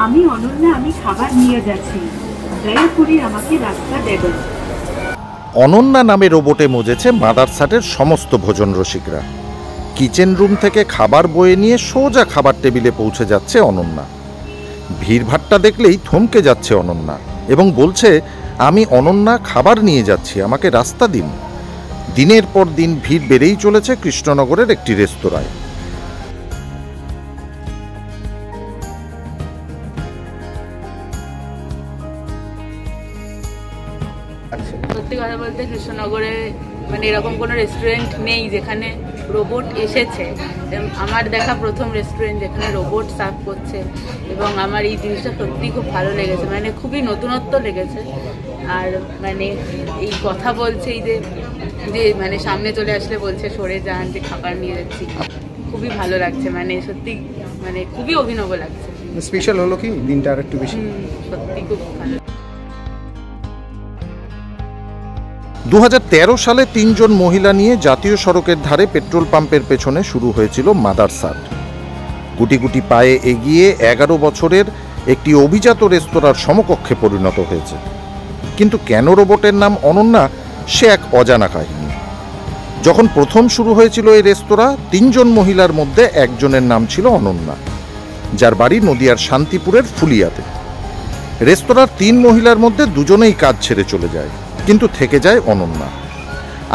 আমি অনন্যা, আমি খাবার নিয়ে যাচ্ছি, দয়া করে আমাকে রাস্তা দেবেন। অনন্যা নামে রোবটে মজেছে মাদারসাটের সমস্ত ভোজন রসিকরা। কিচেন রুম থেকে খাবার বয়ে নিয়ে সোজা খাবার টেবিলে পৌঁছে যাচ্ছে অনন্যা। ভিড়ভাট্টা দেখলেই থমকে যাচ্ছে অনন্যা এবং বলছে, আমি অনন্যা, খাবার নিয়ে যাচ্ছি, আমাকে রাস্তা দিন। দিনের পর দিন ভিড় বেড়েই চলেছে কৃষ্ণনগরের একটি রেস্তোরাঁয়। সত্যি কথা বলতে কৃষ্ণনগরে মানে এরকম কোনো রেস্টুরেন্ট নেই যেখানে রোবট এসেছে। আমার দেখা প্রথম রেস্টুরেন্ট যেখানে রোবট সার্ভ করছে, এবং আমার এই জিনিসটা সত্যি খুব ভালো লেগেছে, মানে খুবই নতুনত্ব লেগেছে। আর মানে এই কথা বলছে, এই যে মানে সামনে চলে আসলে বলছে সরে যান, যে খাবার নিয়ে যাচ্ছি, খুবই ভালো লাগছে, মানে সত্যি মানে খুবই অভিনব লাগছে। স্পেশাল হলো কি দিনটা আর একটু বেশি, সত্যি খুব ভালো। 2013 সালে 3 জন মহিলা নিয়ে জাতীয় সড়কের ধারে পেট্রোল পাম্পের পেছনে শুরু হয়েছিল মাদারসাট। গুটি গুটি পায়ে এগিয়ে 11 বছরের একটি অভিজাত রেস্তোরাঁর সমকক্ষে পরিণত হয়েছে। কিন্তু কেন রোবটের নাম অনন্যা, সে এক অজানা কাহিনী। যখন প্রথম শুরু হয়েছিল এই রেস্তোরাঁ, 3 জন মহিলার মধ্যে একজনের নাম ছিল অনন্যা, যার বাড়ি নদিয়ার শান্তিপুরের ফুলিয়াতে। রেস্তোরাঁর 3 মহিলার মধ্যে 2 জনেই কাজ ছেড়ে চলে যায়, কিন্তু থেকে যায় অনন্যা।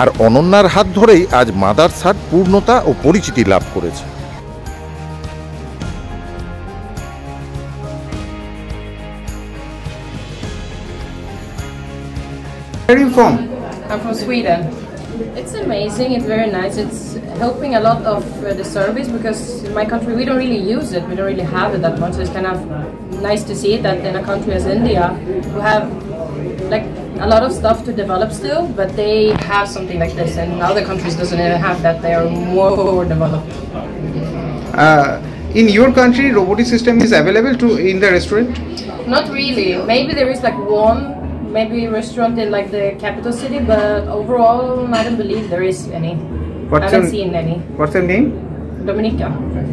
আর অনন্যার হাত ধরেই আজ মাদারসাট পূর্ণতা ও পরিচিতি লাভ করেছে। Where are you from? I'm from Sweden. It's amazing, it's very nice. It's helping a lot of the service, because in my country we don't really use it, we don't really have it that much. So it's kind of nice to see that in a country as India, who have like a lot of stuff to develop still, but they have something like this, and other countries doesn't even have that. They are more developed. In your country, robotic system is available to in the restaurant? Not really. Maybe there is like one, maybe restaurant in like the capital city, but overall I don't believe there is any. I haven't seen any. What's your name? Dominica.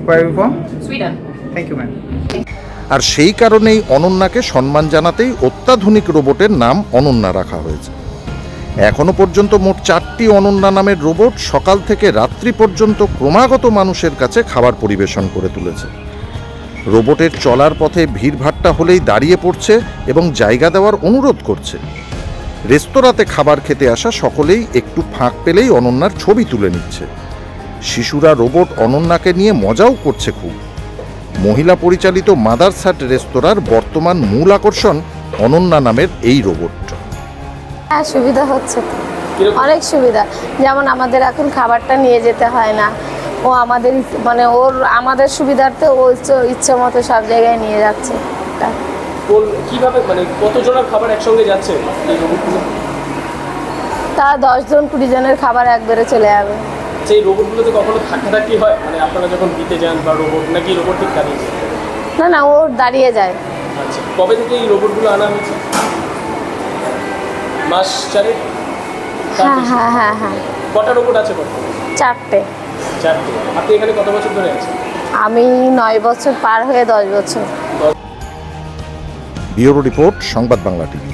Where are you from? Sweden. Thank you, ma'am. আর সেই কারণেই অনন্যাকে সম্মান জানাতেই অত্যাধুনিক রোবটের নাম অনন্যা রাখা হয়েছে। এখনো পর্যন্ত মোট 4টি অনন্যা নামের রোবট সকাল থেকে রাত্রি পর্যন্ত ক্রমাগত মানুষের কাছে খাবার পরিবেশন করে তুলেছে। রোবটের চলার পথে ভিড়ভাট্টা হলেই দাঁড়িয়ে পড়ছে এবং জায়গা দেওয়ার অনুরোধ করছে। রেস্তোরাঁতে খাবার খেতে আসা সকলেই একটু ফাঁক পেলেই অনন্যার ছবি তুলে নিচ্ছে। শিশুরা রোবট অনন্যাকে নিয়ে মজাও করছে খুব। মহিলা পরিচালিত মাদারসাট রেস্তোরাঁর বর্তমান মূল আকর্ষণ অনন্যা নামের এই রোবট। হ্যাঁ, সুবিধা হচ্ছে তো, অনেক সুবিধা। যেমন আমাদের এখন খাবারটা নিয়ে যেতে হয় না, ও আমাদের মানে আমাদের সুবিধার্থে ও ইচ্ছে মতো সব জায়গায় নিয়ে যাচ্ছে। কিভাবে মানে কতজনের খাবার একসঙ্গে যাচ্ছে এই রোবটগুলো? তা 10 জন 20 জনের খাবার একবারে চলে যাবে। সেই রোবটগুলোতে কখনো ধাক্কাধাক্কি হয়, মানে আপনারা যখন দিতে যান বা রোবট, নাকি রোবট ঠিক দাঁড়িয়ে যায়? না না, ও দাঁড়িয়ে যায়। আচ্ছা, কবে থেকে এই রোবটগুলো আনা হয়েছে? মাস 4? হ্যাঁ হ্যাঁ হ্যাঁ হ্যাঁ। কটা রোবট আছে বর্তমানে? 4টে। আপনি এখানে কত বছর ধরে আছেন? আমি 9 বছর পার হয়ে 10 বছর। ব্যুরো রিপোর্ট, সংবাদ বাংলা টিভি।